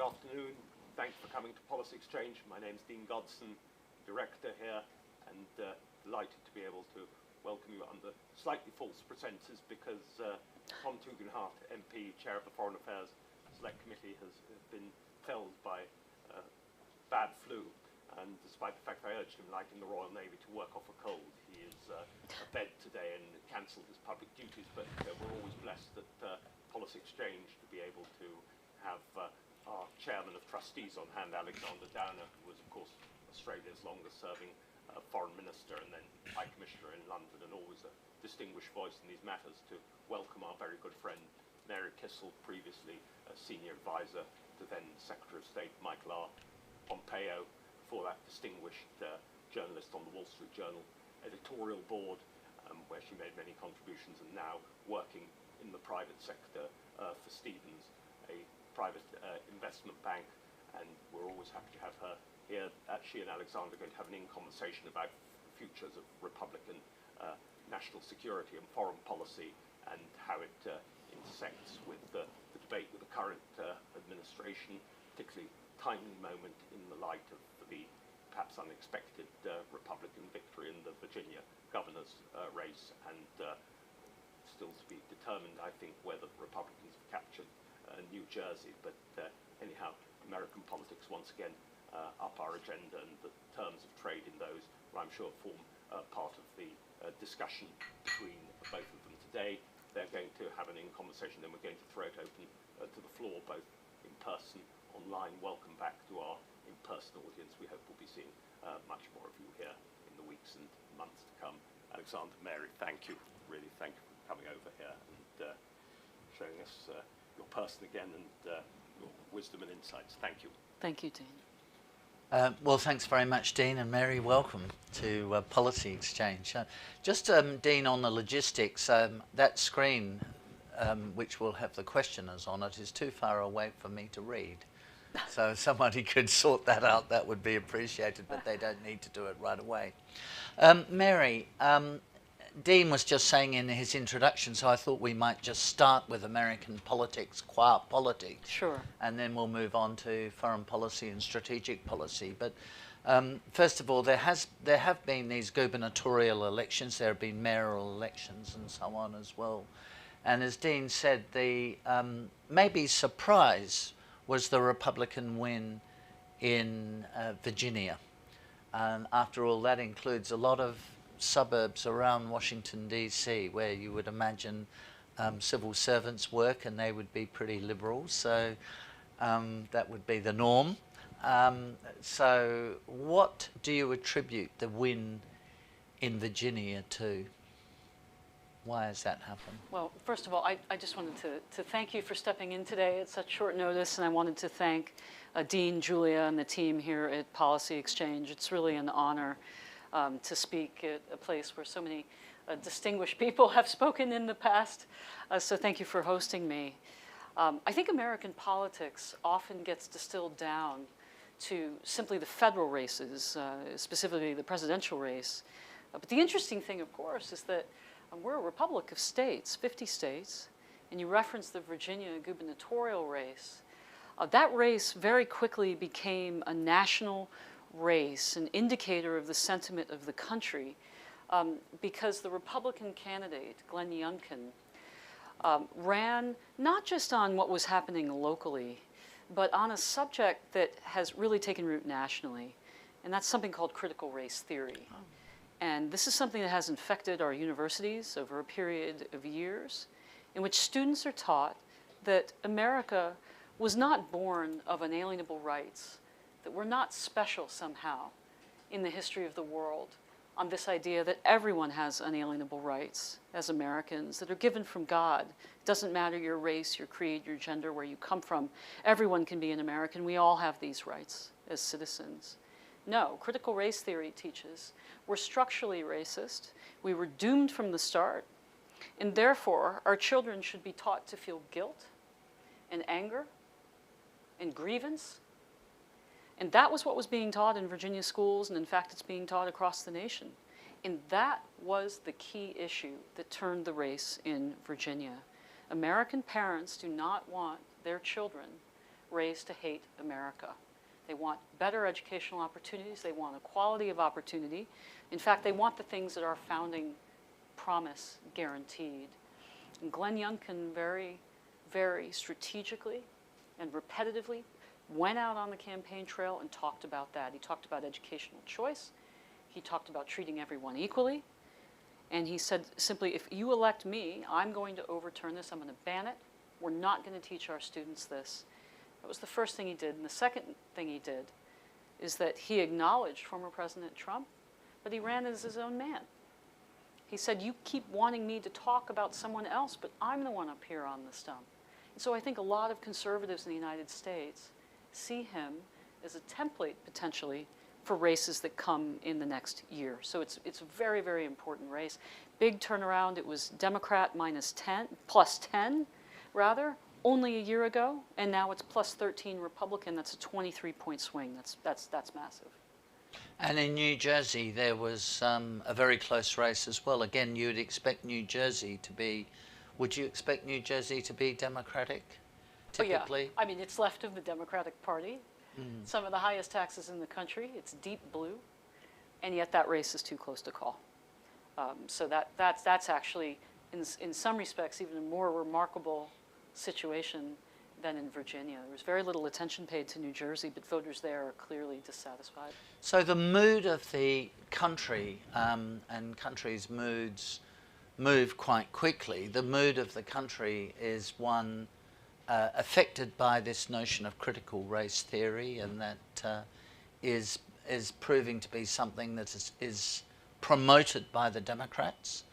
afternoon. Thanks for coming to Policy Exchange. My name's Dean Godson, Director here, and delighted to be able to welcome you under slightly false pretenses because Tom Tugendhat, MP, Chair of the Foreign Affairs Select Committee, has been felled by bad flu. And despite the fact that I urged him, like in the Royal Navy, to work off a cold, he is abed today and cancelled his public duties. But we're always blessed at Policy Exchange to be able to have our Chairman of Trustees on hand, Alexander Downer, who was, of course, Australia's longest-serving Foreign Minister and then High Commissioner in London, and always a distinguished voice in these matters, to welcome our very good friend Mary Kissel, previously a Senior Advisor to then Secretary of State Michael R. Pompeo, for that distinguished journalist on the Wall Street Journal editorial board, where she made many contributions, and now working in the private sector for Stephens, a private investment bank, and we're always happy to have her here. She and Alexander are going to have an in-conversation about futures of Republican national security and foreign policy, and how it intersects with the debate with the current administration, particularly timely moment in the light of the perhaps unexpected Republican victory in the Virginia governor's race, and still to be determined, I think, whether the Republicans have captured New Jersey. But anyhow, American politics once again up our agenda, and the terms of trade in those will, I'm sure, form part of the discussion between both of them today. They're going to have an in-conversation, then we're going to throw it open to the floor, both in person, online. Welcome back to our in-person audience. We hope we'll be seeing much more of you here in the weeks and months to come. Alexander, Mary, thank you. Really, thank you for coming over here and showing us your person again and your wisdom and insights. Thank you. Thank you, Dean. Well, thanks very much, Dean, and Mary, welcome to Policy Exchange. Just, Dean, on the logistics, that screen which will have the questioners on it is too far away for me to read. So if somebody could sort that out, that would be appreciated, but they don't need to do it right away. Mary, Dean was just saying in his introduction, so I thought we might just start with American politics, qua politics. Sure. And then we'll move on to foreign policy and strategic policy. But first of all, there have been these gubernatorial elections, there have been mayoral elections and so on as well. And as Dean said, the maybe surprise was the Republican win in Virginia. And after all, that includes a lot of suburbs around Washington, D.C., where you would imagine civil servants work, and they would be pretty liberal. So that would be the norm. So what do you attribute the win in Virginia to? Why has that happened? Well, first of all, I just wanted to thank you for stepping in today at such short notice, and I wanted to thank Dean, Julia, and the team here at Policy Exchange. It's really an honor to speak at a place where so many distinguished people have spoken in the past, so thank you for hosting me. I think American politics often gets distilled down to simply the federal races, specifically the presidential race. But the interesting thing, of course, is that we're a republic of states, 50 states, and you referenced the Virginia gubernatorial race. That race very quickly became a national race, an indicator of the sentiment of the country, because the Republican candidate, Glenn Youngkin, ran not just on what was happening locally, but on a subject that has really taken root nationally, and that's something called critical race theory. Oh. And this is something that has infected our universities over a period of years, in which students are taught that America was not born of unalienable rights, that we're not special somehow in the history of the world, on this idea that everyone has unalienable rights as Americans that are given from God. It doesn't matter your race, your creed, your gender, where you come from. Everyone can be an American. We all have these rights as citizens. No, critical race theory teaches we're structurally racist. We were doomed from the start, and therefore our children should be taught to feel guilt and anger and grievance. And that was what was being taught in Virginia schools, and in fact it's being taught across the nation. And that was the key issue that turned the race in Virginia. American parents do not want their children raised to hate America. They want better educational opportunities. They want equality of opportunity. In fact, they want the things that our founding promise guaranteed. And Glenn Youngkin very, very strategically and repetitively went out on the campaign trail and talked about that. He talked about educational choice. He talked about treating everyone equally. And he said simply, if you elect me, I'm going to overturn this. I'm going to ban it. We're not going to teach our students this. That was the first thing he did. And the second thing he did is that he acknowledged former President Trump, but he ran as his own man. He said, you keep wanting me to talk about someone else, but I'm the one up here on the stump. And so I think a lot of conservatives in the United States see him as a template, potentially, for races that come in the next year. So it's a very, very important race. Big turnaround. It was Democrat plus 10, rather, only a year ago, and now it's plus 13 Republican. That's a 23-point swing. That's massive. And in New Jersey, there was a very close race as well. Again, you would expect New Jersey to be, would you expect New Jersey to be Democratic, typically? Oh, yeah. I mean, it's left of the Democratic Party. Some of the highest taxes in the country. It's deep blue. And yet that race is too close to call. So that's actually, in some respects, even a more remarkable situation than in Virginia. There was very little attention paid to New Jersey, but voters there are clearly dissatisfied. So the mood of the country, and countries' moods move quite quickly. The mood of the country is one affected by this notion of critical race theory, and that is proving to be something that is promoted by the Democrats,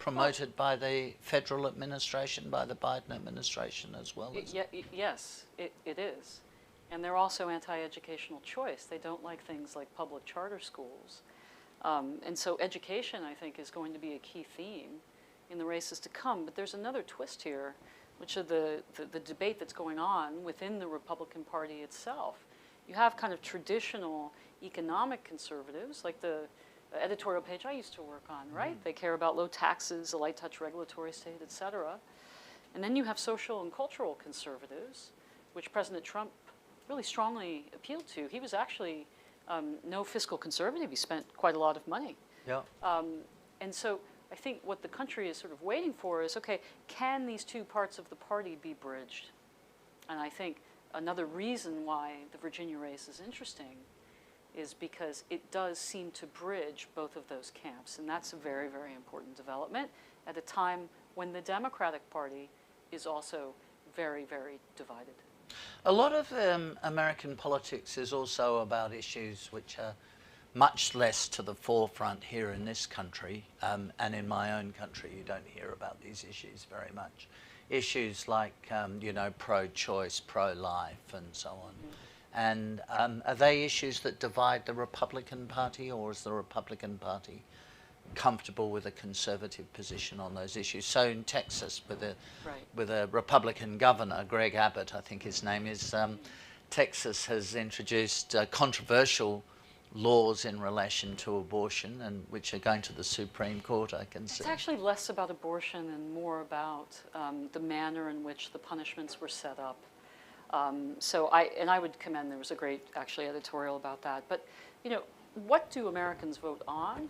promoted by the federal administration, by the Biden administration as well. Yes, it is. And they're also anti-educational choice. They don't like things like public charter schools. And so education, I think, is going to be a key theme in the races to come. But there's another twist here, which is the debate that's going on within the Republican Party itself. You have kind of traditional economic conservatives, like the editorial page I used to work on, right? They care about low taxes, a light touch regulatory state, et cetera. And then you have social and cultural conservatives, which President Trump really strongly appealed to. He was actually no fiscal conservative. He spent quite a lot of money. Yeah. And so I think what the country is sort of waiting for is, okay, can these two parts of the party be bridged? And I think another reason why the Virginia race is interesting is because it does seem to bridge both of those camps. And that's a very, very important development at a time when the Democratic Party is also very, very divided. A lot of American politics is also about issues which are much less to the forefront here in this country, and in my own country you don't hear about these issues very much. Issues like, pro-choice, pro-life and so on. And are they issues that divide the Republican Party, or is the Republican Party comfortable with a conservative position on those issues? So in Texas, with a Republican governor, Greg Abbott, I think his name is, Texas has introduced controversial laws in relation to abortion, and which are going to the Supreme Court, I can see. It's actually less about abortion and more about the manner in which the punishments were set up. So I would commend, there was a great actually editorial about that. But what do Americans vote on?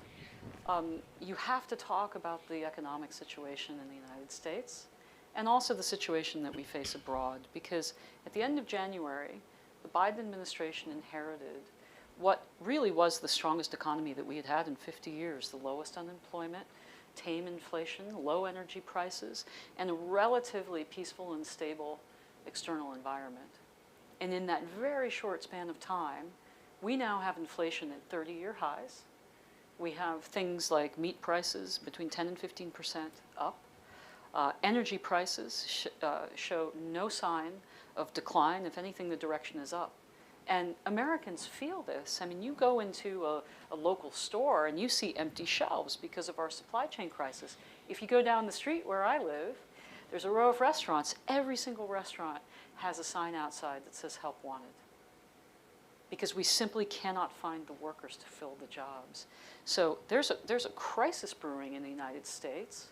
You have to talk about the economic situation in the United States and also the situation that we face abroad, because at the end of January, the Biden administration inherited what really was the strongest economy that we had had in 50 years, the lowest unemployment, tame inflation, low energy prices, and a relatively peaceful and stable external environment. And in that very short span of time, we now have inflation at 30-year highs. We have things like meat prices between 10 and 15% up. Energy prices show no sign of decline. If anything, the direction is up. And Americans feel this. I mean, you go into a local store and you see empty shelves because of our supply chain crisis. If you go down the street where I live, there's a row of restaurants. Every single restaurant has a sign outside that says "Help Wanted," because we simply cannot find the workers to fill the jobs. So there's a crisis brewing in the United States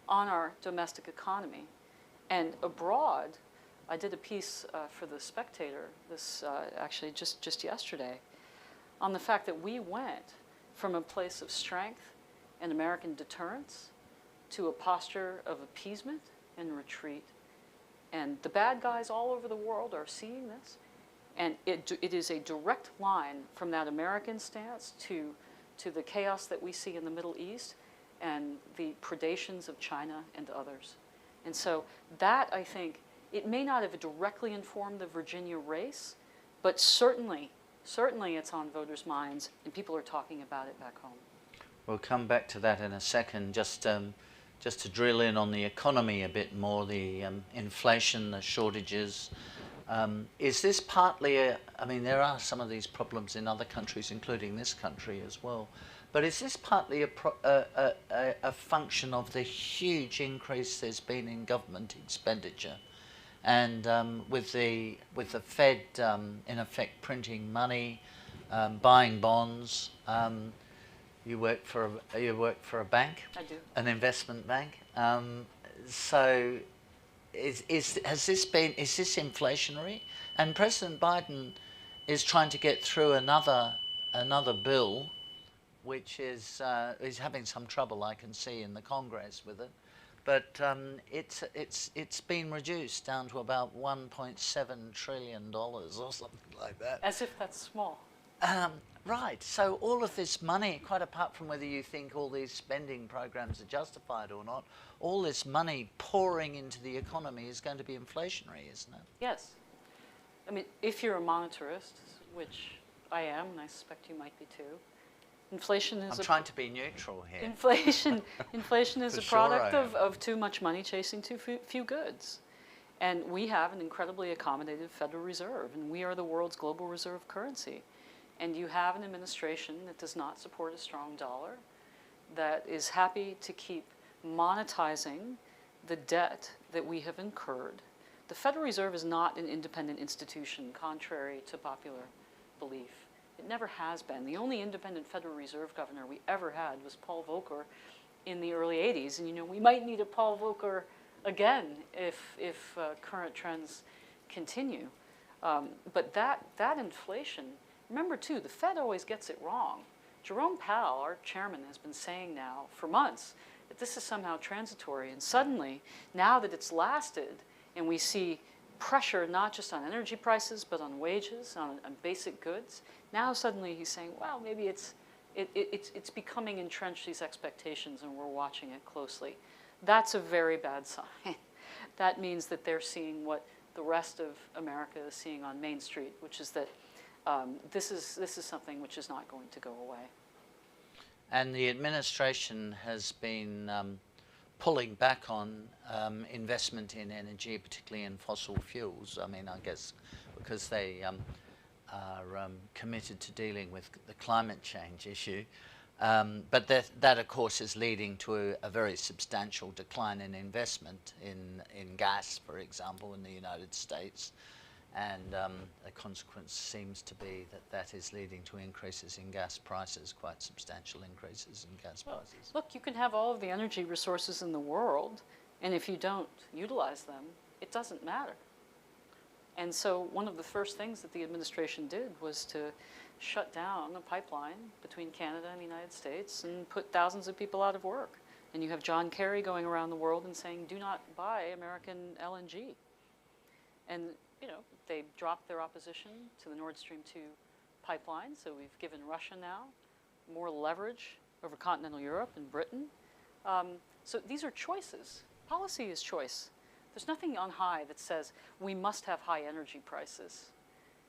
on our domestic economy. And abroad, I did a piece for The Spectator, this actually just yesterday, on the fact that we went from a place of strength and American deterrence to a posture of appeasement and retreat. And the bad guys all over the world are seeing this. And it is a direct line from that American stance to the chaos that we see in the Middle East and the predations of China and others. And so that, I think, it may not have directly informed the Virginia race, but certainly it's on voters' minds, and people are talking about it back home. We'll come back to that in a second. Just to drill in on the economy a bit more, the inflation, the shortages. Is this partly I mean, there are some of these problems in other countries, including this country as well. But is this partly a function of the huge increase there's been in government expenditure, and with the Fed in effect printing money, buying bonds? You work for a bank. I do. An investment bank. So, is this inflationary? And President Biden is trying to get through another bill, which is having some trouble, I can see, in the Congress with it. But it's been reduced down to about $1.7 trillion or something like that. As if that's small. Right. So all of this money, quite apart from whether you think all these spending programs are justified or not, all this money pouring into the economy is going to be inflationary, isn't it? Yes. I mean, if you're a monetarist, which I am, and I suspect you might be too, inflation is I'm trying to be neutral here. Inflation is For a sure product I am. of too much money chasing too few goods. And we have an incredibly accommodative Federal Reserve, and we are the world's global reserve currency. And you have an administration that does not support a strong dollar, that is happy to keep monetizing the debt that we have incurred. The Federal Reserve is not an independent institution, contrary to popular belief. It never has been. The only independent Federal Reserve governor we ever had was Paul Volcker in the early 80s. And we might need a Paul Volcker again if current trends continue. But that inflation, remember too, the Fed always gets it wrong. Jerome Powell, our chairman, has been saying now for months that this is somehow transitory. And suddenly, now that it's lasted, and we see pressure not just on energy prices, but on wages, on basic goods, now suddenly he's saying, well, maybe it's becoming entrenched, these expectations, and we're watching it closely. That's a very bad sign. That means that they're seeing what the rest of America is seeing on Main Street, which is that this is something which is not going to go away. And the administration has been pulling back on investment in energy, particularly in fossil fuels. I mean, I guess because they are committed to dealing with the climate change issue. But that, of course, is leading to a very substantial decline in investment in gas, for example, in the United States. And the consequence seems to be that is leading to increases in gas prices, quite substantial increases in gas prices. Look, you can have all of the energy resources in the world, and if you don't utilize them, it doesn't matter. And so one of the first things that the administration did was to shut down a pipeline between Canada and the United States and put thousands of people out of work. And you have John Kerry going around the world and saying, do not buy American LNG. And they dropped their opposition to the Nord Stream 2 pipeline, so we've given Russia now more leverage over continental Europe and Britain. So these are choices. Policy is choice. There's nothing on high that says we must have high energy prices.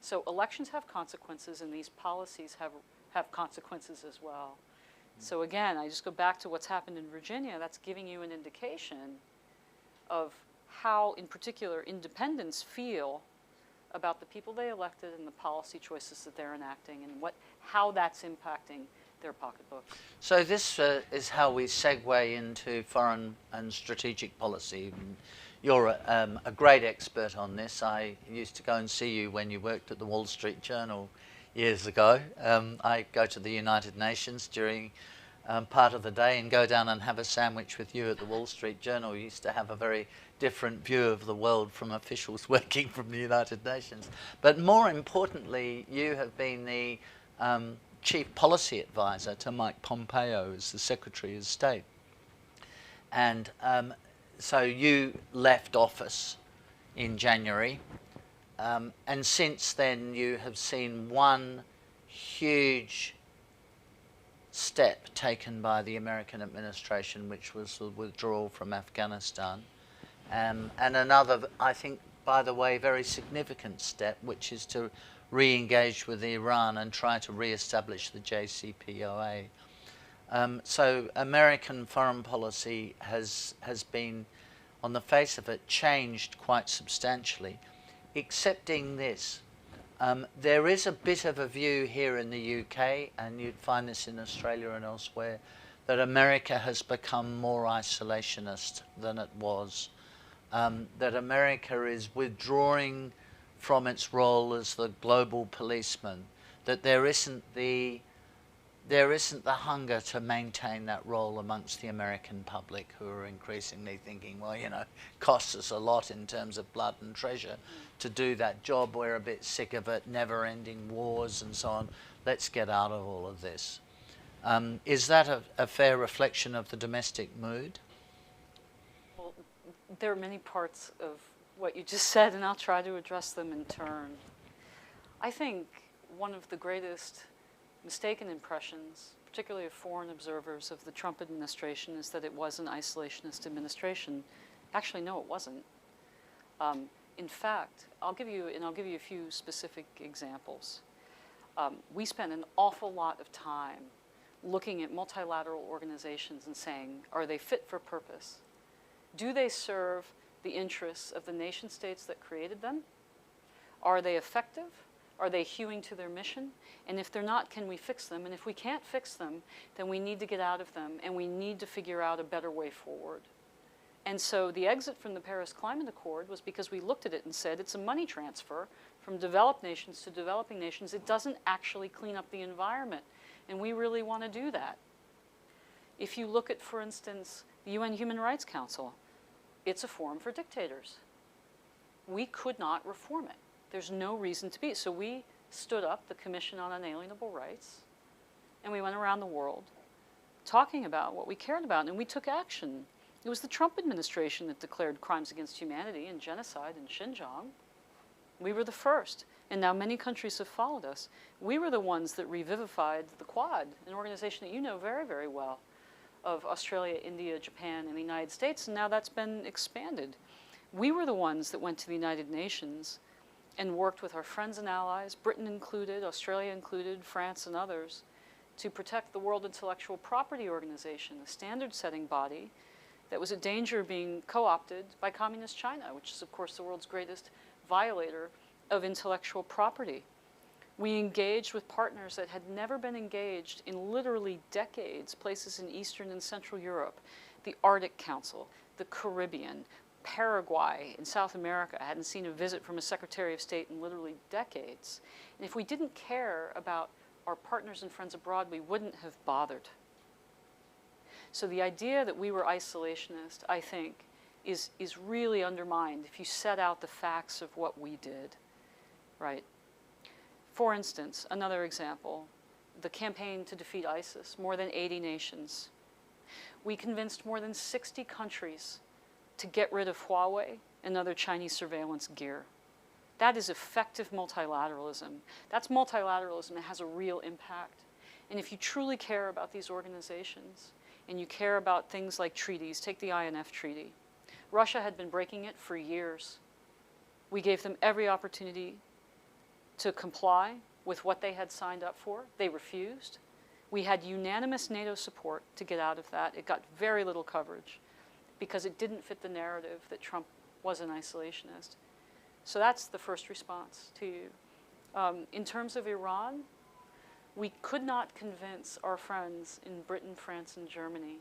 So elections have consequences, and these policies have consequences as well. So again, I just go back to what's happened in Virginia. That's giving you an indication of how, in particular, independents feel about the people they elected and the policy choices that they're enacting, and how that's impacting their pocketbooks. So this is how we segue into foreign and strategic policy. You're a great expert on this. I used to go and see you when you worked at the Wall Street Journal years ago. I go to the United Nations during part of the day and go down and have a sandwich with you at the Wall Street Journal. You used to have a very different view of the world from officials working from the United Nations. But more importantly, you have been the chief policy advisor to Mike Pompeo as the Secretary of State. And so you left office in January, and since then you have seen one huge step taken by the American administration, which was the withdrawal from Afghanistan, and another, I think, by the way, very significant step, which is to re-engage with Iran and try to re-establish the JCPOA. So American foreign policy has been, on the face of it, changed quite substantially, excepting this. There is a bit of a view here in the UK, and you'd find this in Australia and elsewhere, that America has become more isolationist than it was. That America is withdrawing from its role as the global policeman, that there isn't the hunger to maintain that role amongst the American public, who are increasingly thinking, well, you know, it costs us a lot in terms of blood and treasure to do that job. We're a bit sick of it, never-ending wars and so on. Let's get out of all of this. Is that a fair reflection of the domestic mood? Well, there are many parts of what you just said, and I'll try to address them in turn. I think one of the greatest mistaken impressions, particularly of foreign observers, of the Trump administration is that it was an isolationist administration. Actually, no, it wasn't. In fact, I'll give you a few specific examples. We spent an awful lot of time looking at multilateral organizations and saying, are they fit for purpose? Do they serve the interests of the nation states that created them? Are they effective? Are they hewing to their mission? And if they're not, can we fix them? And if we can't fix them, then we need to get out of them, and we need to figure out a better way forward. And so the exit from the Paris Climate Accord was because we looked at it and said it's a money transfer from developed nations to developing nations. It doesn't actually clean up the environment, and we really want to do that. If you look at, for instance, the UN Human Rights Council, it's a forum for dictators. We could not reform it. There's no reason to be. So we stood up the Commission on Unalienable Rights, and we went around the world talking about what we cared about, and we took action. It was the Trump administration that declared crimes against humanity and genocide in Xinjiang. We were the first, and now many countries have followed us. We were the ones that revivified the Quad, an organization that you know very, very well, of Australia, India, Japan, and the United States, and now that's been expanded. We were the ones that went to the United Nations and worked with our friends and allies, Britain included, Australia included, France and others, to protect the World Intellectual Property Organization, a standard-setting body that was in danger of being co-opted by Communist China, which is, of course, the world's greatest violator of intellectual property. We engaged with partners that had never been engaged in literally decades, places in Eastern and Central Europe, the Arctic Council, the Caribbean, Paraguay in South America. I hadn't seen a visit from a Secretary of State in literally decades. And if we didn't care about our partners and friends abroad, we wouldn't have bothered. So the idea that we were isolationist, I think, is really undermined if you set out the facts of what we did, right? For instance, another example, the campaign to defeat ISIS, more than 80 nations. We convinced more than 60 countries to get rid of Huawei and other Chinese surveillance gear. That is effective multilateralism. That's multilateralism that has a real impact. And if you truly care about these organizations, and you care about things like treaties, take the INF Treaty. Russia had been breaking it for years. We gave them every opportunity to comply with what they had signed up for. They refused. We had unanimous NATO support to get out of that. It got very little coverage because it didn't fit the narrative that Trump was an isolationist. So that's the first response to you. In terms of Iran, we could not convince our friends in Britain, France, and Germany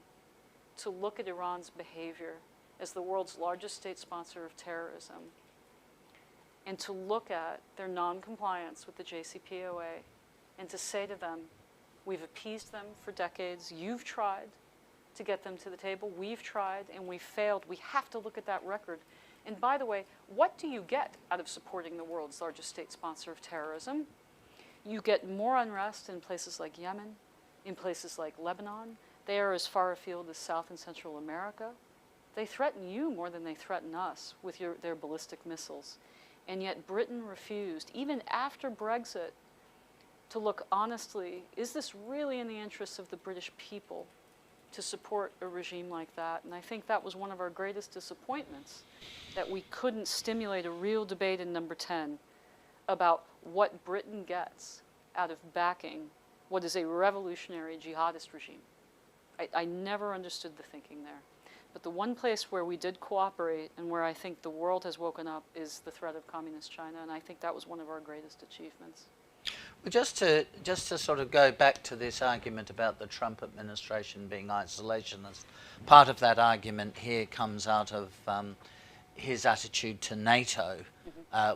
to look at Iran's behavior as the world's largest state sponsor of terrorism and to look at their non-compliance with the JCPOA and to say to them, We've appeased them for decades. You've tried to get them to the table. We've tried, and we've failed. We have to look at that record. And by the way, what do you get out of supporting the world's largest state sponsor of terrorism? You get more unrest in places like Yemen, in places like Lebanon. They are as far afield as South and Central America. They threaten you more than they threaten us with their ballistic missiles. And yet Britain refused, even after Brexit, to look honestly, is this really in the interests of the British people to support a regime like that? And I think that was one of our greatest disappointments, that we couldn't stimulate a real debate in number 10 about what Britain gets out of backing what is a revolutionary jihadist regime. I never understood the thinking there. But the one place where we did cooperate and where I think the world has woken up is the threat of communist China, and I think that was one of our greatest achievements. Well, just to sort of go back to this argument about the Trump administration being isolationist, part of that argument here comes out of his attitude to NATO,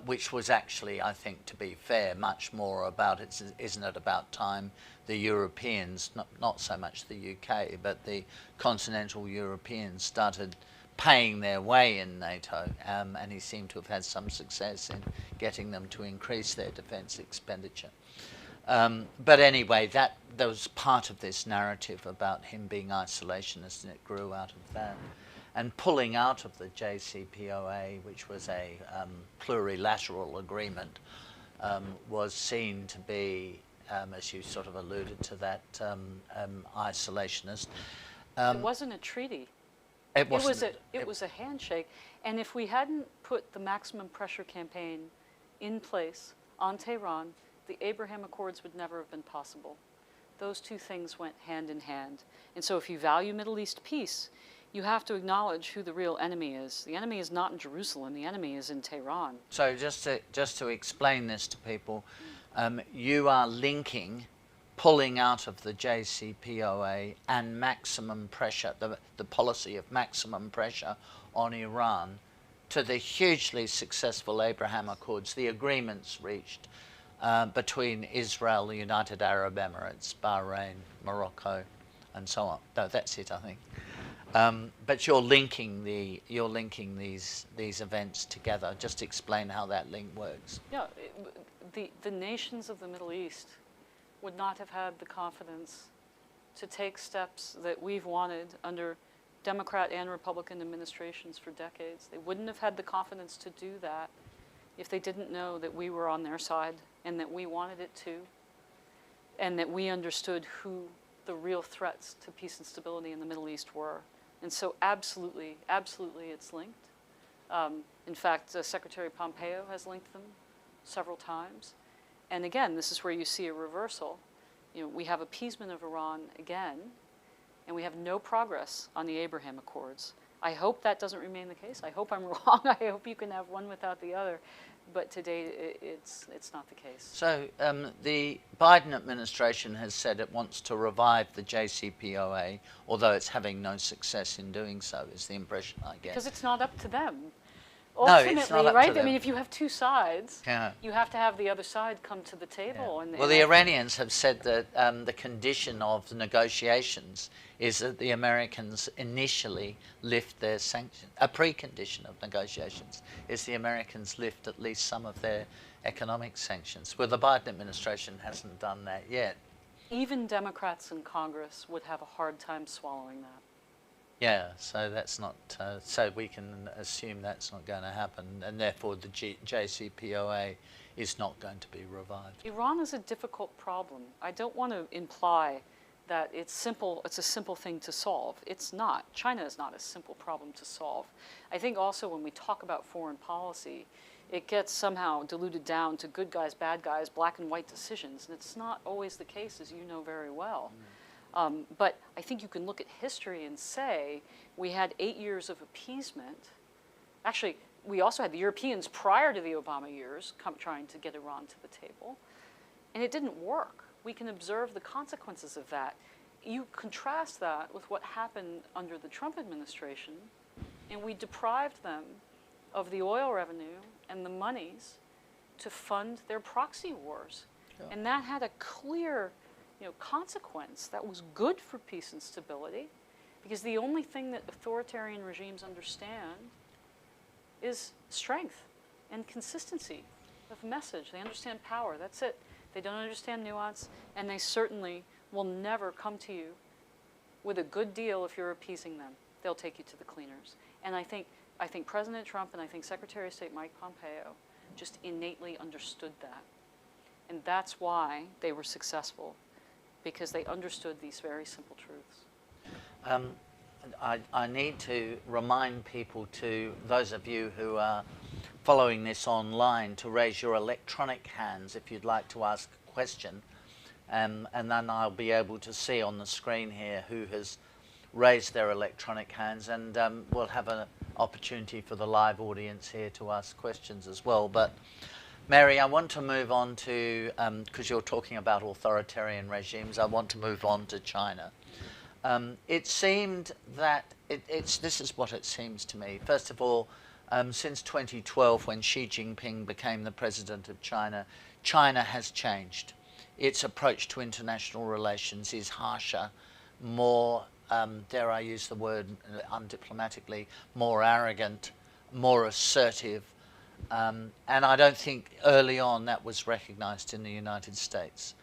which was actually, I think, to be fair, much more about isn't it about time the Europeans, not so much the UK, but the continental Europeans started paying their way in NATO, and he seemed to have had some success in getting them to increase their defence expenditure. But anyway, there was part of this narrative about him being isolationist, and it grew out of that. And pulling out of the JCPOA, which was a plurilateral agreement, was seen to be, as you sort of alluded to, that isolationist. It wasn't a treaty. It was a handshake. And if we hadn't put the maximum pressure campaign in place on Tehran, the Abraham Accords would never have been possible. Those two things went hand in hand. And so if you value Middle East peace, you have to acknowledge who the real enemy is. The enemy is not in Jerusalem. The enemy is in Tehran. So just to explain this to people, you are linking pulling out of the JCPOA and maximum pressure, the policy of maximum pressure on Iran, to the hugely successful Abraham Accords, the agreements reached between Israel, the United Arab Emirates, Bahrain, Morocco, and so on. No, that's it, I think. But you're linking these events together. Just explain how that link works. Yeah, the nations of the Middle East would not have had the confidence to take steps that we've wanted under Democrat and Republican administrations for decades. They wouldn't have had the confidence to do that if they didn't know that we were on their side and that we wanted it too, and that we understood who the real threats to peace and stability in the Middle East were. And so absolutely, absolutely it's linked. In fact, Secretary Pompeo has linked them several times. And again, this is where you see a reversal. You know, we have appeasement of Iran again, and we have no progress on the Abraham Accords. I hope that doesn't remain the case. I hope I'm wrong. I hope you can have one without the other. But today, it's not the case. So the Biden administration has said it wants to revive the JCPOA, although it's having no success in doing so, is the impression I get. Because it's not up to them. No, Ultimately, it's not up right? to them. I mean, if you have two sides, Yeah. you have to have the other side come to the table. Yeah. And Well, the Iranians have said that the condition of the negotiations is that the Americans initially lift their sanctions. A precondition of negotiations is the Americans lift at least some of their economic sanctions. Well, the Biden administration hasn't done that yet. even Democrats in Congress would have a hard time swallowing that. Yeah, so that's not, so we can assume that's not going to happen, and therefore the JCPOA is not going to be revived. Iran is a difficult problem. I don't want to imply that it's simple, it's a simple thing to solve. It's not. China is not a simple problem to solve. I think also when we talk about foreign policy, it gets somehow diluted down to good guys, bad guys, black and white decisions, and it's not always the case, as you know very well. But I think you can look at history and say we had 8 years of appeasement. Actually, we also had the Europeans prior to the Obama years trying to get Iran to the table, and it didn't work. We can observe the consequences of that. You contrast that with what happened under the Trump administration, and we deprived them of the oil revenue and the monies to fund their proxy wars. Yeah. And that had a clear consequence that was good for peace and stability, because the only thing that authoritarian regimes understand is strength and consistency of message. They understand power, that's it. They don't understand nuance, and they certainly will never come to you with a good deal if you're appeasing them. They'll take you to the cleaners. And I think President Trump and I think Secretary of State Mike Pompeo just innately understood that. And that's why they were successful, because they understood these very simple truths. I need to remind people, to those of you who are following this online, to raise your electronic hands if you'd like to ask a question. And then I'll be able to see on the screen here who has raised their electronic hands, and we'll have an opportunity for the live audience here to ask questions as well. But Mary, I want to move on to, because you're talking about authoritarian regimes, I want to move on to China. It seemed that, this is what it seems to me. First of all, since 2012, when Xi Jinping became the president of China, China has changed. Its approach to international relations is harsher, more, dare I use the word undiplomatically, more arrogant, more assertive. And I don't think early on that was recognized in the United States.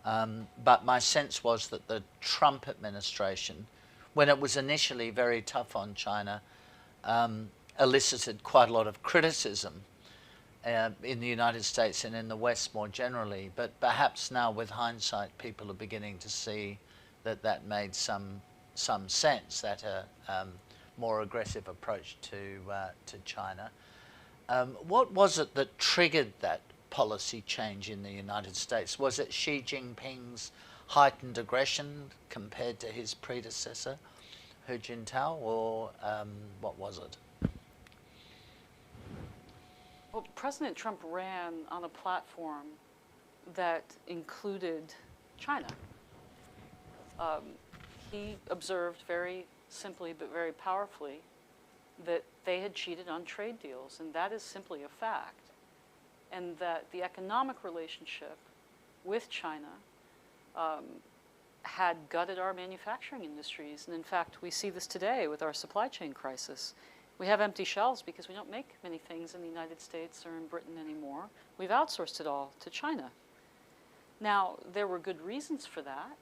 But my sense was that the Trump administration, when it was initially very tough on China, elicited quite a lot of criticism in the United States and in the West more generally. But perhaps now, with hindsight, people are beginning to see that that made some sense, that a more aggressive approach to China. What was it that triggered that policy change in the United States? Was it Xi Jinping's heightened aggression compared to his predecessor, Hu Jintao, or what was it? Well, President Trump ran on a platform that included China. He observed very simply but very powerfully that they had cheated on trade deals, and that is simply a fact. And that the economic relationship with China had gutted our manufacturing industries. And in fact, we see this today with our supply chain crisis. We have empty shelves because we don't make many things in the United States or in Britain anymore. We've outsourced it all to China. Now, there were good reasons for that.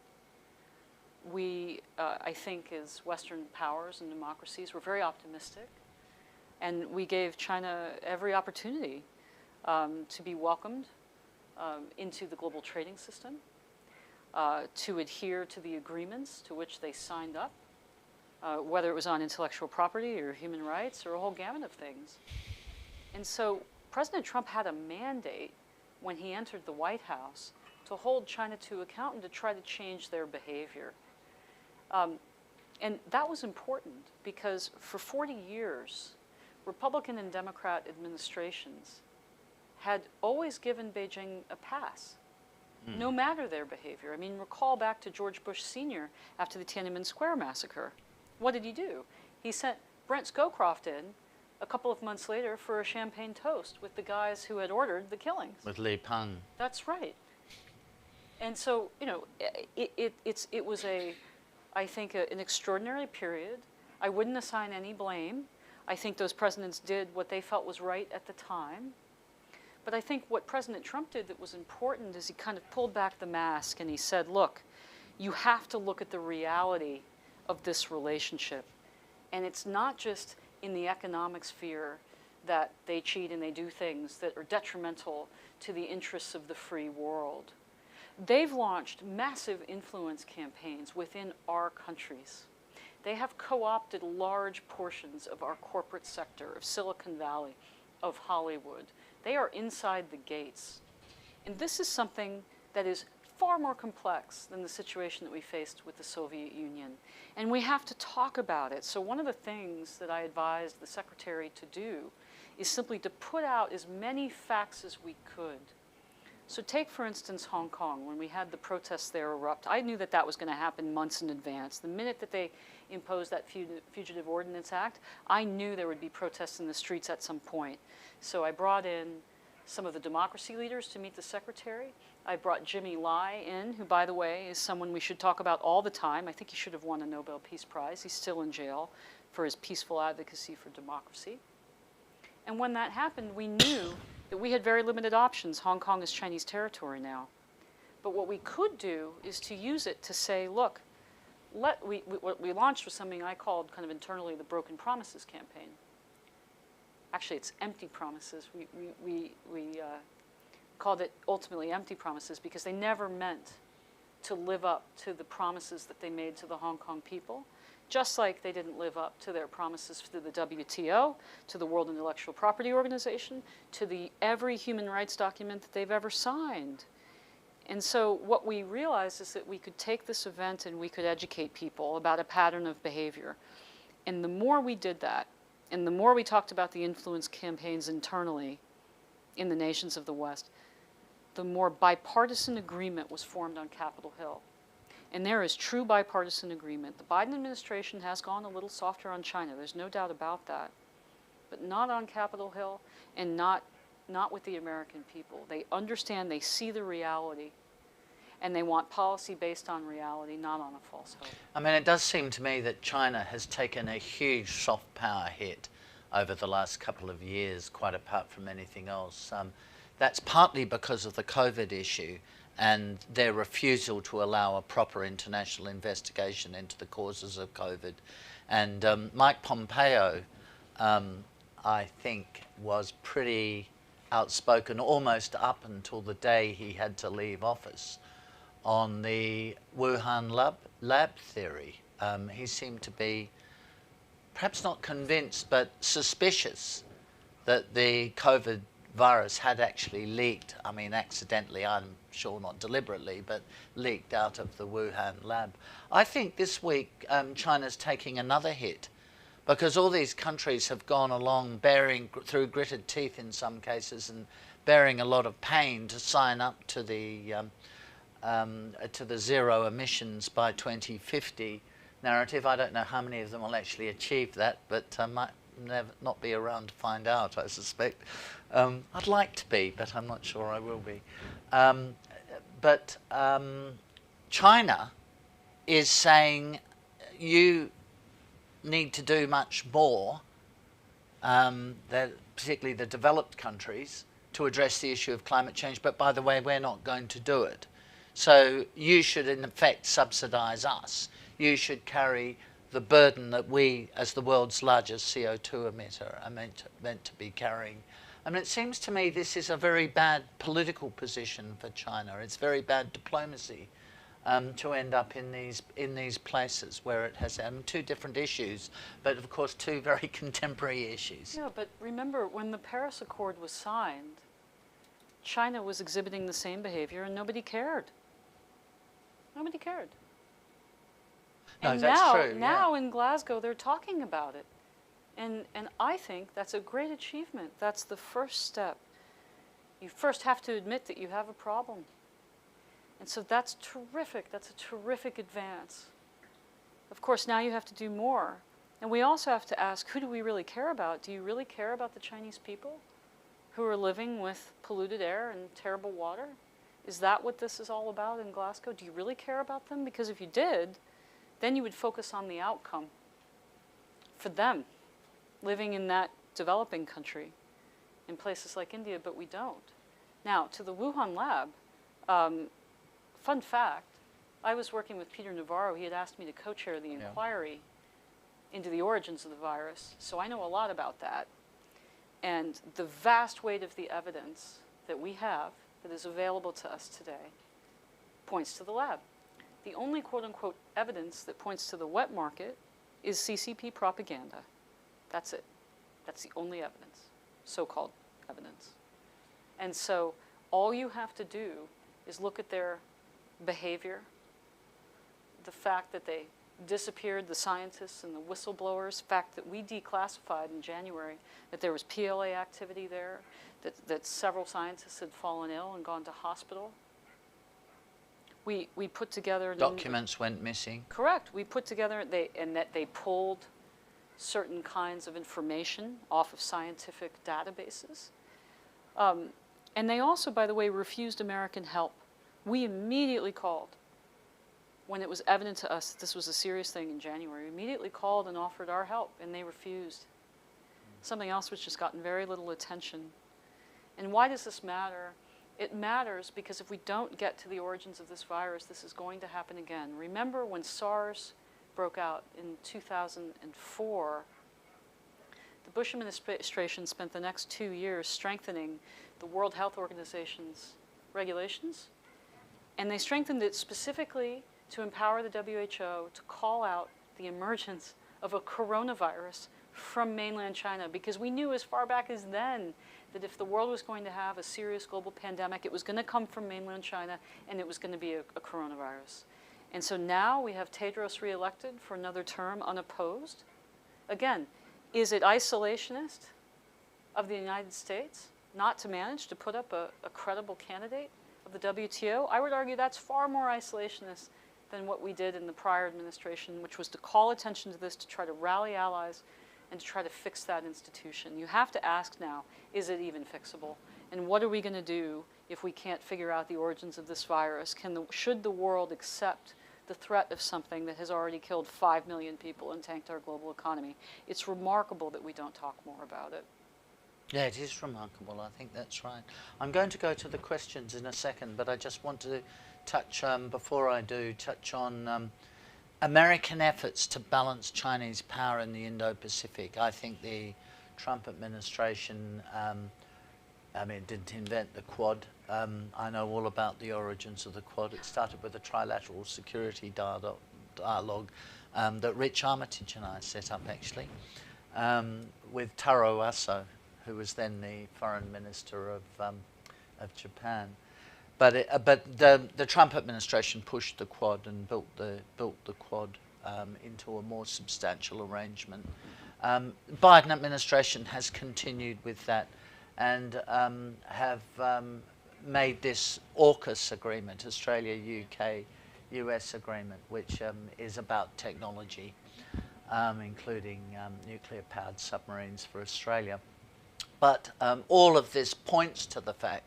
We, I think, as Western powers and democracies, were very optimistic. And we gave China every opportunity to be welcomed into the global trading system, to adhere to the agreements to which they signed up, whether it was on intellectual property or human rights or a whole gamut of things. And so President Trump had a mandate when he entered the White House to hold China to account and to try to change their behavior. And that was important because for 40 years, Republican and Democrat administrations had always given Beijing a pass, no matter their behavior. I mean, recall back to George Bush Sr. after the Tiananmen Square massacre. What did he do? He sent Brent Scowcroft in a couple of months later for a champagne toast with the guys who had ordered the killings. With Li Peng. That's right. And so, you know, it was I think, an extraordinary period. I wouldn't assign any blame. I think those presidents did what they felt was right at the time. But I think what President Trump did that was important is he kind of pulled back the mask and he said, look, you have to look at the reality of this relationship. And it's not just in the economic sphere that they cheat and they do things that are detrimental to the interests of the free world. They've launched massive influence campaigns within our countries. They have co-opted large portions of our corporate sector, of Silicon Valley, of Hollywood. They are inside the gates. And this is something that is far more complex than the situation that we faced with the Soviet Union. And we have to talk about it. So one of the things that I advised the Secretary to do is simply to put out as many facts as we could. So take, for instance, Hong Kong. When we had the protests there erupt, I knew that that was going to happen months in advance. The minute that they imposed that Fugitive Ordinance Act, I knew there would be protests in the streets at some point. So I brought in some of the democracy leaders to meet the secretary. I brought Jimmy Lai in, who, by the way, is someone we should talk about all the time. I think he should have won a Nobel Peace Prize. He's still in jail for his peaceful advocacy for democracy. And when that happened, we knew that we had very limited options. Hong Kong is Chinese territory now. But what we could do is to use it to say, look, what we launched was something I called kind of internally the Broken Promises campaign. Actually, it's empty promises. We called it ultimately empty promises because they never meant to live up to the promises that they made to the Hong Kong people, just like they didn't live up to their promises to the WTO, to the World Intellectual Property Organization, to every human rights document that they've ever signed. And so what we realized is that we could take this event and we could educate people about a pattern of behavior. And the more we did that, and the more we talked about the influence campaigns internally in the nations of the West, the more bipartisan agreement was formed on Capitol Hill. And there is true bipartisan agreement. The Biden administration has gone a little softer on China. There's no doubt about that. But not on Capitol Hill and not with the American people. They understand, they see the reality, and they want policy based on reality, not on a false hope. I mean, it does seem to me that China has taken a huge soft power hit over the last couple of years, quite apart from anything else. That's partly because of the COVID issue and their refusal to allow a proper international investigation into the causes of COVID. And Mike Pompeo, I think, was pretty outspoken almost up until the day he had to leave office on the Wuhan lab theory. He seemed to be perhaps not convinced but suspicious that the COVID virus had actually leaked, I mean accidentally, I'm sure not deliberately, but leaked out of the Wuhan lab. I think this week China's taking another hit because all these countries have gone along bearing through gritted teeth in some cases and bearing a lot of pain to sign up to the zero emissions by 2050 narrative. I don't know how many of them will actually achieve that, but I might not be around to find out, I suspect. I'd like to be, but I'm not sure I will be. But China is saying you need to do much more, particularly the developed countries, to address the issue of climate change, but by the way, we're not going to do it. So you should in effect subsidize us. You should carry the burden that we, as the world's largest CO2 emitter, are meant to be carrying. I mean, it seems to me this is a very bad political position for China. It's very bad diplomacy to end up in these places where it has two different issues, but of course two very contemporary issues. Yeah, but remember, when the Paris Accord was signed, China was exhibiting the same behavior and nobody cared. Nobody cared. No, and that's now, true. Now in Glasgow, they're talking about it. And I think that's a great achievement. That's the first step. You first have to admit that you have a problem. And so that's terrific. That's a terrific advance. Of course, now you have to do more. And we also have to ask, who do we really care about? Do you really care about the Chinese people who are living with polluted air and terrible water? Is that what this is all about in Glasgow? Do you really care about them? Because if you did, then you would focus on the outcome for them living in that developing country in places like India, but we don't. Now, to the Wuhan lab, fun fact, I was working with Peter Navarro. He had asked me to co-chair the inquiry into the origins of the virus, so I know a lot about that. And the vast weight of the evidence that we have that is available to us today points to the lab. The only quote-unquote evidence that points to the wet market is CCP propaganda. That's it. That's the only evidence, so-called evidence. And so all you have to do is look at their behavior, the fact that they disappeared, the scientists and the whistleblowers, the fact that we declassified in January that there was PLA activity there, that several scientists had fallen ill and gone to hospital. We put together... Documents went missing. Correct. We put together, and that they pulled certain kinds of information off of scientific databases. And they also, by the way, refused American help. We immediately called. When it was evident to us that this was a serious thing in January, we immediately called and offered our help, and they refused. Something else which has gotten very little attention. And why does this matter? It matters because if we don't get to the origins of this virus, this is going to happen again. Remember when SARS broke out in 2004, the Bush administration spent the next 2 years strengthening the World Health Organization's regulations, and they strengthened it specifically to empower the WHO to call out the emergence of a coronavirus from mainland China, because we knew as far back as then that if the world was going to have a serious global pandemic, it was going to come from mainland China, and it was going to be a coronavirus. And so now we have Tedros reelected for another term unopposed. Again, is it isolationist of the United States not to manage to put up a credible candidate of the WTO? I would argue that's far more isolationist than what we did in the prior administration, which was to call attention to this, to try to rally allies, and to try to fix that institution. You have to ask now, is it even fixable? And what are we going to do if we can't figure out the origins of this virus? Should the world accept the threat of something that has already killed 5 million people and tanked our global economy? It's remarkable that we don't talk more about it. Yeah, it is remarkable. I think that's right. I'm going to go to the questions in a second, but I just want to touch, before I do, touch on American efforts to balance Chinese power in the Indo-Pacific. I think the Trump administration, didn't invent the Quad. I know all about the origins of the Quad. It started with a trilateral security dialogue that Rich Armitage and I set up, actually, with Taro Aso, who was then the foreign minister of Japan. But the Trump administration pushed the Quad and built the Quad into a more substantial arrangement. Biden administration has continued with that and have made this AUKUS agreement, Australia, UK, US agreement, which is about technology, including nuclear-powered submarines for Australia. But all of this points to the fact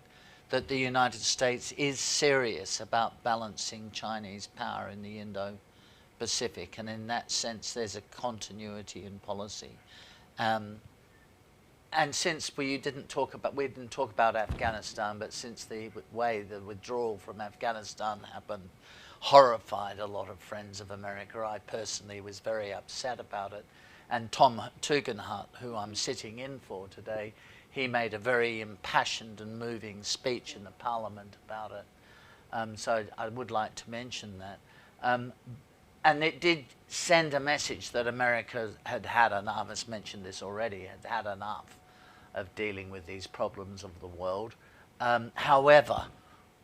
that the United States is serious about balancing Chinese power in the Indo-Pacific, and in that sense there's a continuity in policy. And since we didn't talk about Afghanistan, but since the way the withdrawal from Afghanistan happened horrified a lot of friends of America, I personally was very upset about it. And Tom Tugendhat, who I'm sitting in for today, he made a very impassioned and moving speech in the Parliament about it. So I would like to mention that. And it did send a message that America had had enough, as mentioned this already, had had enough of dealing with these problems of the world. However,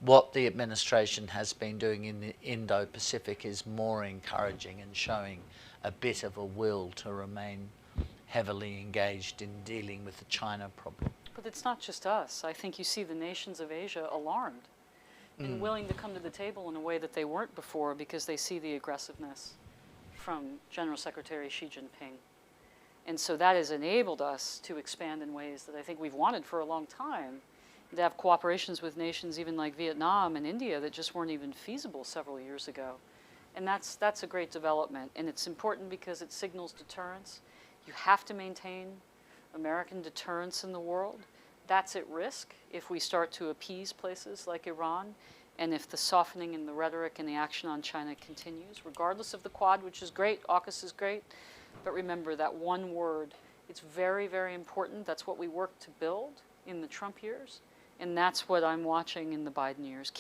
what the administration has been doing in the Indo-Pacific is more encouraging and showing a bit of a will to remain heavily engaged in dealing with the China problem. But it's not just us. I think you see the nations of Asia alarmed and willing to come to the table in a way that they weren't before, because they see the aggressiveness from General Secretary Xi Jinping. And so that has enabled us to expand in ways that I think we've wanted for a long time, to have cooperations with nations even like Vietnam and India that just weren't even feasible several years ago. And that's a great development, and it's important because it signals deterrence. You have to maintain American deterrence in the world. That's at risk if we start to appease places like Iran, and if the softening in the rhetoric and the action on China continues, regardless of the Quad, which is great, AUKUS is great, but remember that one word, it's very, very important. That's what we worked to build in the Trump years, and that's what I'm watching in the Biden years.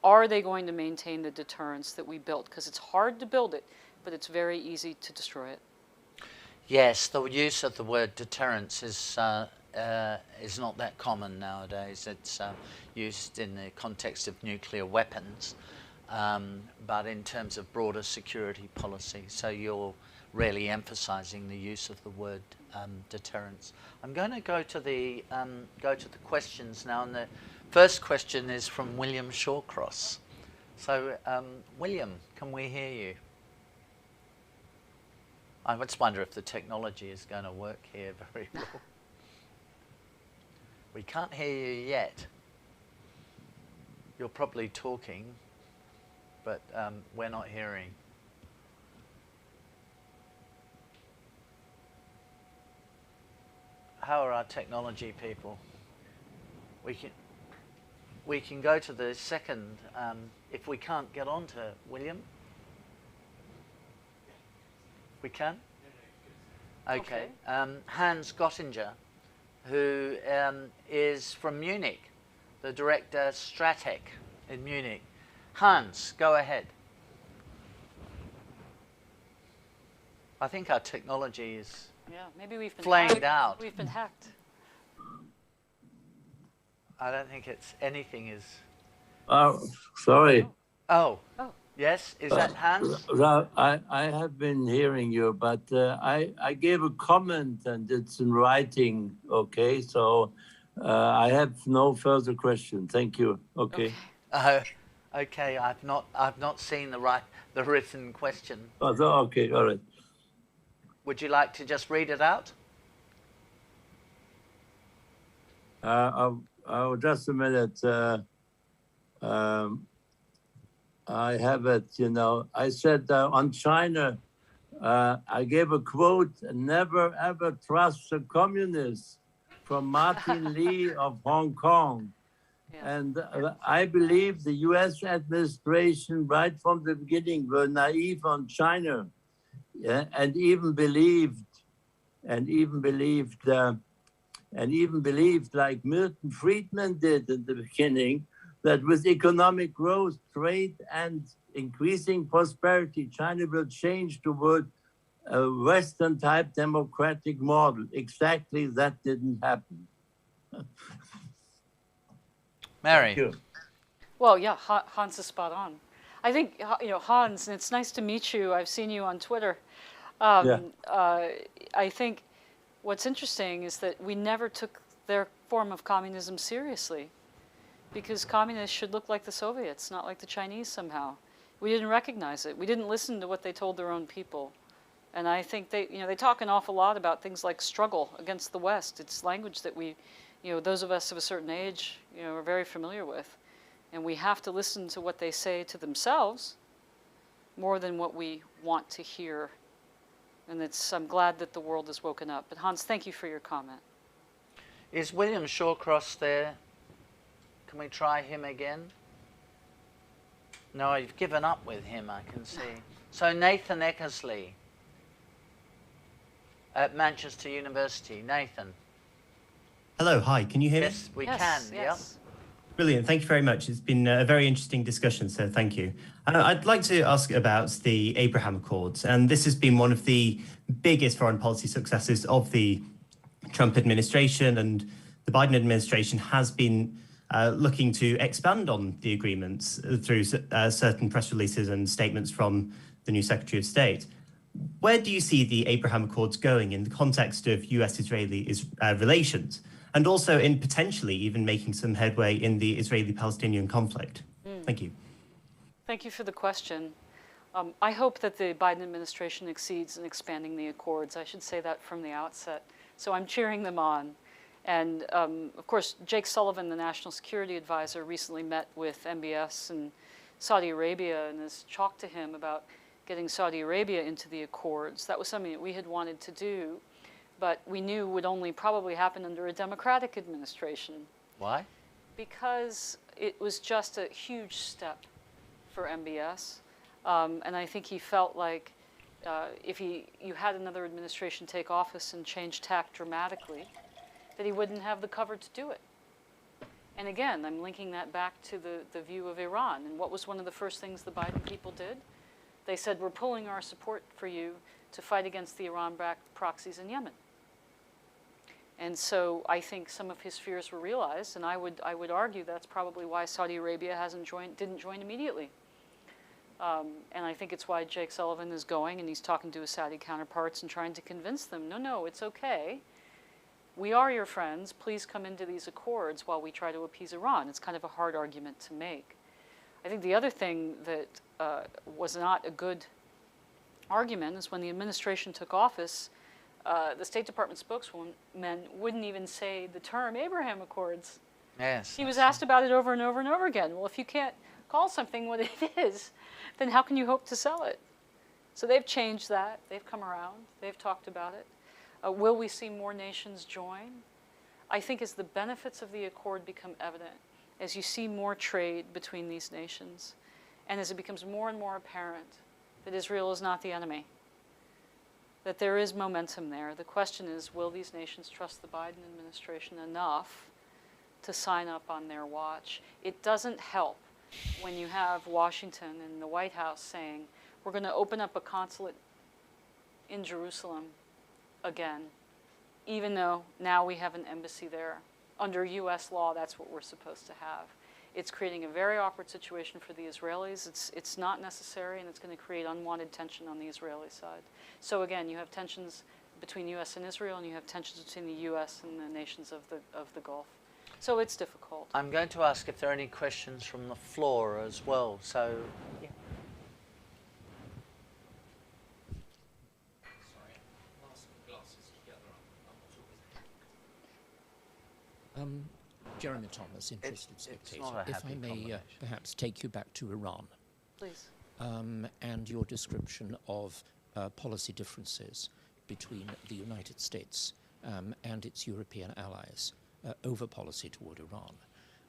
Are they going to maintain the deterrence that we built? Because it's hard to build it, but it's very easy to destroy it. Yes, the use of the word deterrence is not that common nowadays. It's used in the context of nuclear weapons, but in terms of broader security policy. So you're really emphasising the use of the word deterrence. I'm going to go to the questions now, and the first question is from William Shawcross. So, William, can we hear you? I just wonder if the technology is going to work here very well. We can't hear you yet. You're probably talking, but we're not hearing. How are our technology people? We can go to the second, if we can't get on to William. We can? Okay. Hans Gottinger, who is from Munich, the director Stratec in Munich. Hans, go ahead. I think our technology is maybe we've been flamed hacked. out. We've been hacked. I don't think it's anything is. Sorry. Oh. Yes, is that Hans? I have been hearing you, but I gave a comment and it's in writing. Okay, so I have no further question. Thank you. Okay. Okay. I've not seen the written question. Oh, okay. All right. Would you like to just read it out? Just a minute. I have it, I said on China, I gave a quote, never ever trust the communists, from Martin Lee of Hong Kong. Yeah. And I believe the US administration right from the beginning were naive on China, and even believed like Milton Friedman did in the beginning, that with economic growth, trade, and increasing prosperity, China will change toward a Western-type democratic model. Exactly that didn't happen. Mary. Thank you. Well, yeah, Hans is spot on. I think, Hans, and it's nice to meet you. I've seen you on Twitter. I think what's interesting is that we never took their form of communism seriously, because communists should look like the Soviets, not like the Chinese somehow. We didn't recognize it. We didn't listen to what they told their own people. And I think they talk an awful lot about things like struggle against the West. It's language that we, those of us of a certain age, are very familiar with. And we have to listen to what they say to themselves more than what we want to hear. And I'm glad that the world has woken up. But Hans, thank you for your comment. Is William Shawcross there? Can we try him again? No, I've given up with him, I can see. So Nathan Eckersley at Manchester University. Nathan. Hello, hi, can you hear me? Yes, we can, yeah. Brilliant, thank you very much. It's been a very interesting discussion, so thank you. I'd like to ask about the Abraham Accords, and this has been one of the biggest foreign policy successes of the Trump administration, and the Biden administration has been looking to expand on the agreements through certain press releases and statements from the new Secretary of State. Where do you see the Abraham Accords going in the context of US-Israeli relations, and also in potentially even making some headway in the Israeli-Palestinian conflict? Thank you. Thank you for the question. I hope that the Biden administration exceeds in expanding the accords. I should say that from the outset. So I'm cheering them on. And of course, Jake Sullivan, the National Security Advisor, recently met with MBS in Saudi Arabia and has talked to him about getting Saudi Arabia into the accords. That was something that we had wanted to do, but we knew would only probably happen under a Democratic administration. Why? Because it was just a huge step for MBS. And I think he felt like if you had another administration take office and change tack dramatically, that he wouldn't have the cover to do it. And again, I'm linking that back to the view of Iran. And what was one of the first things the Biden people did? They said, we're pulling our support for you to fight against the Iran-backed proxies in Yemen. And so I think some of his fears were realized, and I would argue that's probably why Saudi Arabia didn't join immediately. And I think it's why Jake Sullivan is going, and he's talking to his Saudi counterparts and trying to convince them, no, it's okay. We are your friends. Please come into these accords while we try to appease Iran. It's kind of a hard argument to make. I think the other thing that was not a good argument is when the administration took office, the State Department spokeswoman wouldn't even say the term Abraham Accords. Yes. He was asked about it over and over and over again. Well, if you can't call something what it is, then how can you hope to sell it? So they've changed that. They've come around. They've talked about it. Will we see more nations join? I think as the benefits of the accord become evident, as you see more trade between these nations, and as it becomes more and more apparent that Israel is not the enemy, that there is momentum there, the question is, will these nations trust the Biden administration enough to sign up on their watch? It doesn't help when you have Washington and the White House saying, we're going to open up a consulate in Jerusalem again, even though now we have an embassy there. Under US law, that's what we're supposed to have. It's creating a very awkward situation for the Israelis. It's not necessary, and it's going to create unwanted tension on the Israeli side. So again, you have tensions between US and Israel, and you have tensions between the US and the nations of the Gulf. So it's difficult. I'm going to ask if there are any questions from the floor as well. So, yeah. Jeremy Thomas, Interested It's Spectator. not a If happy I may combination. perhaps take you back to Iran Please. and your description of policy differences between the United States and its European allies over policy toward Iran.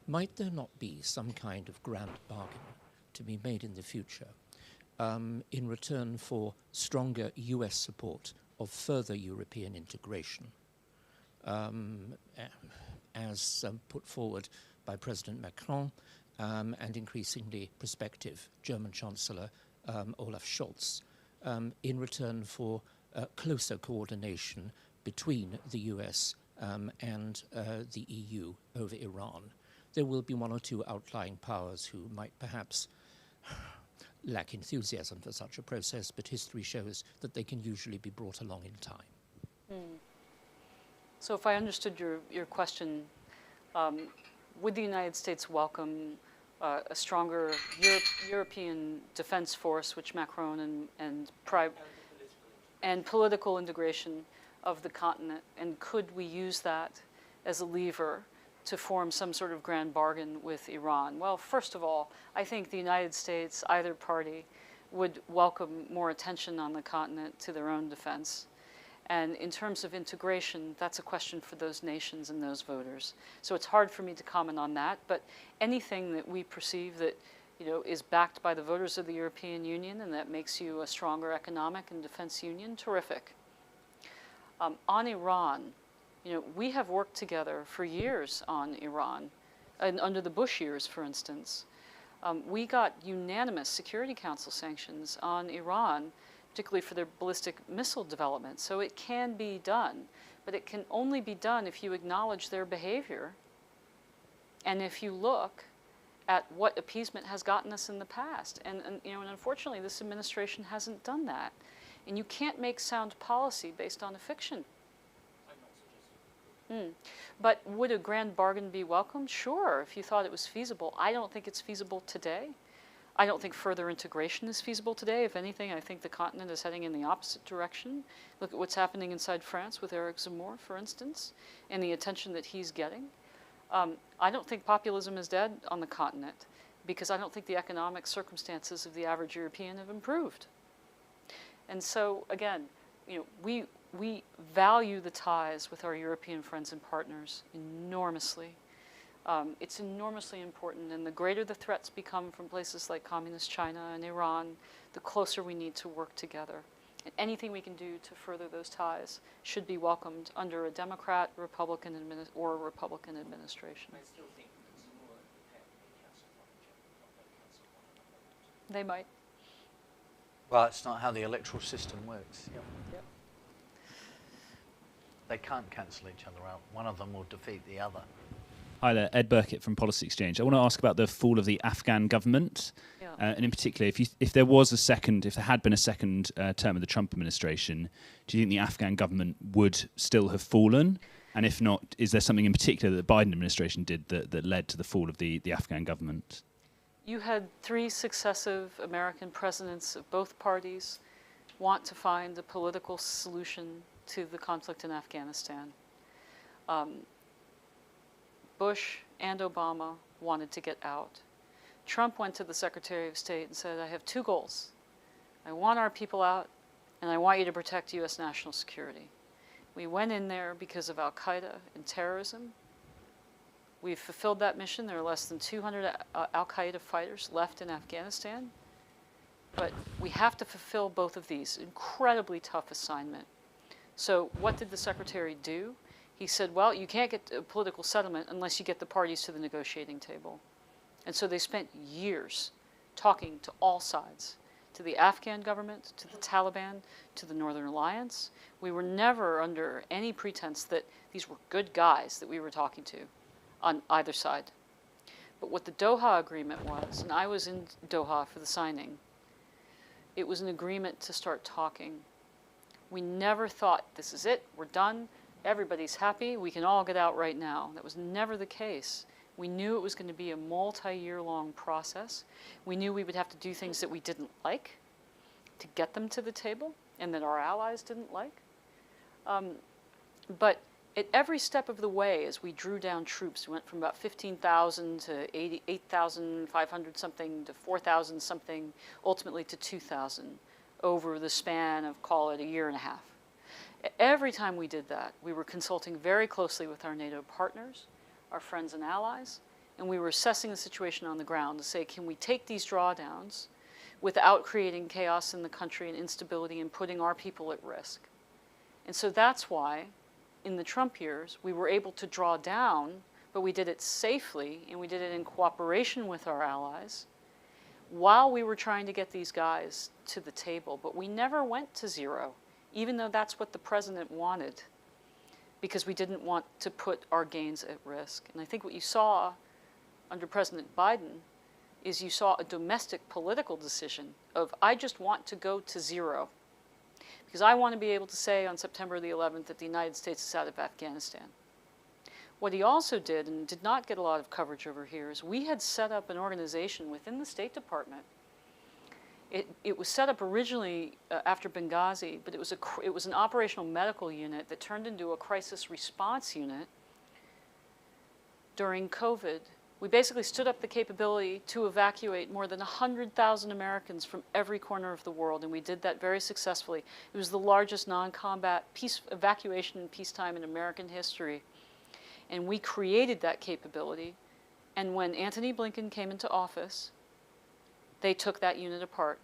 Might there not be some kind of grand bargain to be made in the future in return for stronger US support of further European integration? As put forward by President Macron and increasingly prospective German Chancellor Olaf Scholz, in return for closer coordination between the US and the EU over Iran. There will be one or two outlying powers who might perhaps lack enthusiasm for such a process, but history shows that they can usually be brought along in time. So if I understood your question, would the United States welcome a stronger European defense force, which Macron and political integration of the continent, and could we use that as a lever to form some sort of grand bargain with Iran? Well, first of all, I think the United States, either party, would welcome more attention on the continent to their own defense. And in terms of integration, that's a question for those nations and those voters. So it's hard for me to comment on that, but anything that we perceive that is backed by the voters of the European Union and that makes you a stronger economic and defense union, terrific. On Iran, we have worked together for years on Iran, and under the Bush years, for instance. We got unanimous Security Council sanctions on Iran, particularly for their ballistic missile development. So it can be done, but it can only be done if you acknowledge their behavior and if you look at what appeasement has gotten us in the past. And unfortunately, this administration hasn't done that. And you can't make sound policy based on a fiction. But would a grand bargain be welcome? Sure, if you thought it was feasible. I don't think it's feasible today. I don't think further integration is feasible today. If anything, I think the continent is heading in the opposite direction. Look at what's happening inside France with Eric Zemmour, for instance, and the attention that he's getting. I don't think populism is dead on the continent because I don't think the economic circumstances of the average European have improved. And so, again, we value the ties with our European friends and partners enormously. It's enormously important, and the greater the threats become from places like Communist China and Iran, the closer we need to work together. And anything we can do to further those ties should be welcomed under a Democrat, Republican, or a Republican administration. I still think that Zemmour and Le Pen may cancel one another. They might. Well, it's not how the electoral system works. Yep. Yep. They can't cancel each other out. One of them will defeat the other. Hi there, Ed Burkitt from Policy Exchange. I want to ask about the fall of the Afghan government, Yeah. and in particular, if there had been a second term of the Trump administration, do you think the Afghan government would still have fallen? And if not, is there something in particular that the Biden administration did that led to the fall of the Afghan government? You had 3 successive American presidents of both parties want to find a political solution to the conflict in Afghanistan. Bush and Obama wanted to get out. Trump went to the Secretary of State and said, I have two goals. I want our people out, and I want you to protect U.S. national security. We went in there because of al-Qaeda and terrorism. We've fulfilled that mission. There are less than 200 al-Qaeda fighters left in Afghanistan. But we have to fulfill both of these. Incredibly tough assignment. So what did the Secretary do? He said, well, you can't get a political settlement unless you get the parties to the negotiating table. And so they spent years talking to all sides, to the Afghan government, to the Taliban, to the Northern Alliance. We were never under any pretense that these were good guys that we were talking to on either side. But what the Doha Agreement was, and I was in Doha for the signing, it was an agreement to start talking. We never thought, this is it, we're done, everybody's happy, we can all get out right now. That was never the case. We knew it was going to be a multi-year long process. We knew we would have to do things that we didn't like to get them to the table and that our allies didn't like. But at every step of the way, as we drew down troops, we went from about 15,000 to 8,500 something to 4,000 something, ultimately to 2,000 over the span of, call it, a year and a half. Every time we did that, we were consulting very closely with our NATO partners, our friends and allies, and we were assessing the situation on the ground to say, can we take these drawdowns without creating chaos in the country and instability and putting our people at risk? And so that's why, in the Trump years, we were able to draw down, but we did it safely, and we did it in cooperation with our allies, while we were trying to get these guys to the table. But we never went to zero, even though that's what the president wanted, because we didn't want to put our gains at risk. And I think what you saw under President Biden is you saw a domestic political decision of, I just want to go to zero, because I want to be able to say on September the 11th that the United States is out of Afghanistan. What he also did, and did not get a lot of coverage over here, is we had set up an organization within the State Department. It was set up originally after Benghazi, but it was an operational medical unit that turned into a crisis response unit during COVID. We basically stood up the capability to evacuate more than 100,000 Americans from every corner of the world, and we did that very successfully. It was the largest non-combat evacuation in peacetime in American history. And we created that capability, and when Antony Blinken came into office, they took that unit apart.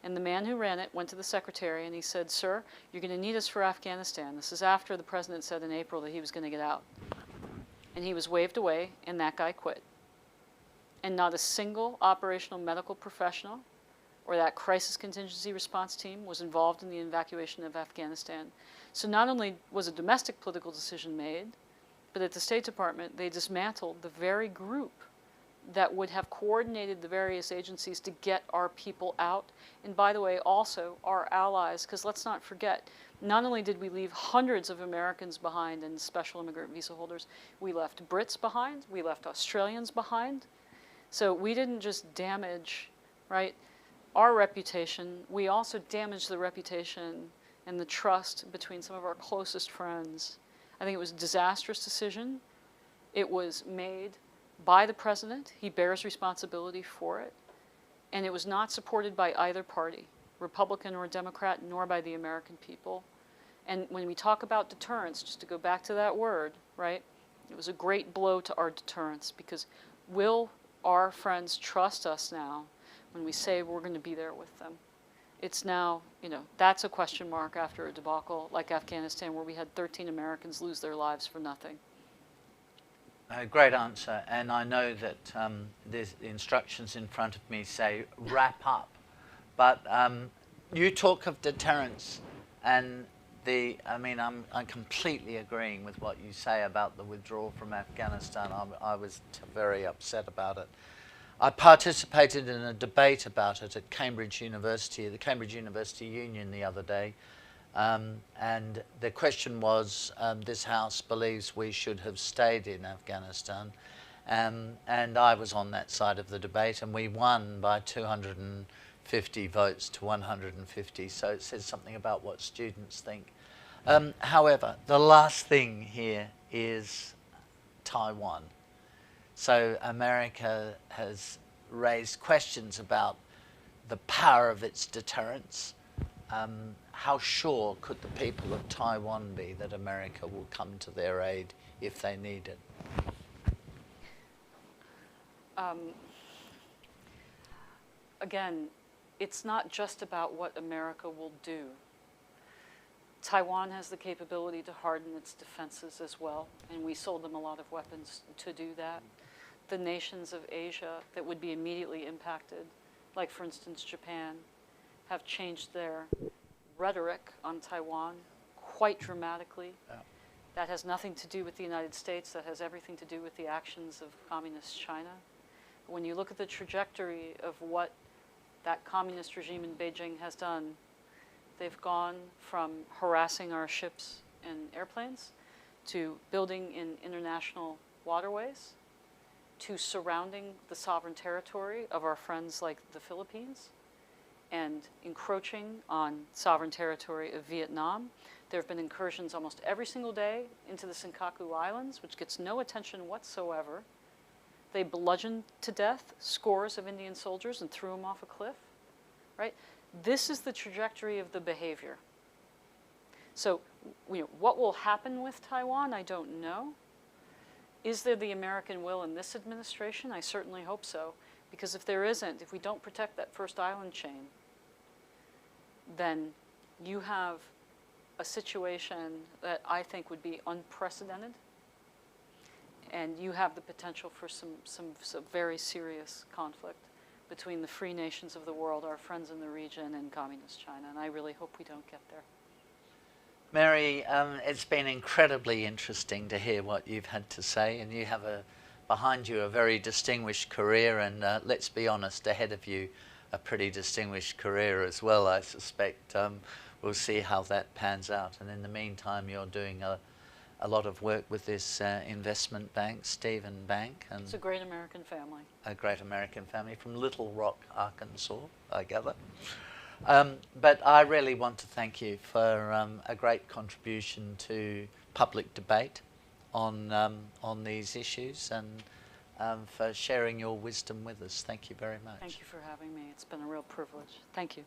And the man who ran it went to the secretary and he said, sir, you're going to need us for Afghanistan. This is after the president said in April that he was going to get out. And he was waved away, and that guy quit. And not a single operational medical professional or that crisis contingency response team was involved in the evacuation of Afghanistan. So not only was a domestic political decision made, but at the State Department, they dismantled the very group that would have coordinated the various agencies to get our people out. And by the way, also our allies, because let's not forget, not only did we leave hundreds of Americans behind and special immigrant visa holders, we left Brits behind, we left Australians behind. So we didn't just damage, right, our reputation, we also damaged the reputation and the trust between some of our closest friends. I think it was a disastrous decision. It was made by the president. He bears responsibility for it. And it was not supported by either party, Republican or Democrat, nor by the American people. And when we talk about deterrence, just to go back to that word, right, it was a great blow to our deterrence, because will our friends trust us now when we say we're going to be there with them? It's now, that's a question mark after a debacle like Afghanistan, where we had 13 Americans lose their lives for nothing. A great answer, and I know that the instructions in front of me say wrap up, but you talk of deterrence, and I'm completely agreeing with what you say about the withdrawal from Afghanistan. I was very upset about it. I participated in a debate about it at Cambridge University, the Cambridge University Union the other day, and the question was, this House believes we should have stayed in Afghanistan, and I was on that side of the debate, and we won by 250 votes to 150, so it says something about what students think. However, the last thing here is Taiwan. So America has raised questions about the power of its deterrence. How sure could the people of Taiwan be that America will come to their aid if they need it? Again, it's not just about what America will do. Taiwan has the capability to harden its defenses as well, and we sold them a lot of weapons to do that. The nations of Asia that would be immediately impacted, like for instance Japan, have changed their rhetoric on Taiwan quite dramatically. Yeah. That has nothing to do with the United States, that has everything to do with the actions of communist China. When you look at the trajectory of what that communist regime in Beijing has done, they've gone from harassing our ships and airplanes to building in international waterways to surrounding the sovereign territory of our friends like the Philippines and encroaching on sovereign territory of Vietnam. There have been incursions almost every single day into the Senkaku Islands, which gets no attention whatsoever. They bludgeoned to death scores of Indian soldiers and threw them off a cliff, right? This is the trajectory of the behavior. So, what will happen with Taiwan, I don't know. Is there the American will in this administration? I certainly hope so. Because if there isn't, if we don't protect that first island chain, then you have a situation that I think would be unprecedented. And you have the potential for some very serious conflict between the free nations of the world, our friends in the region, and communist China. And I really hope we don't get there. Mary, it's been incredibly interesting to hear what you've had to say, and you have behind you a very distinguished career, and let's be honest, ahead of you a pretty distinguished career as well, I suspect. We'll see how that pans out. And in the meantime, you're doing a lot of work with this investment bank, Stephen Bank. And it's a great American family. A great American family from Little Rock, Arkansas, I gather. But I really want to thank you for a great contribution to public debate on these issues, and for sharing your wisdom with us. Thank you very much. Thank you for having me. It's been a real privilege. Thank you.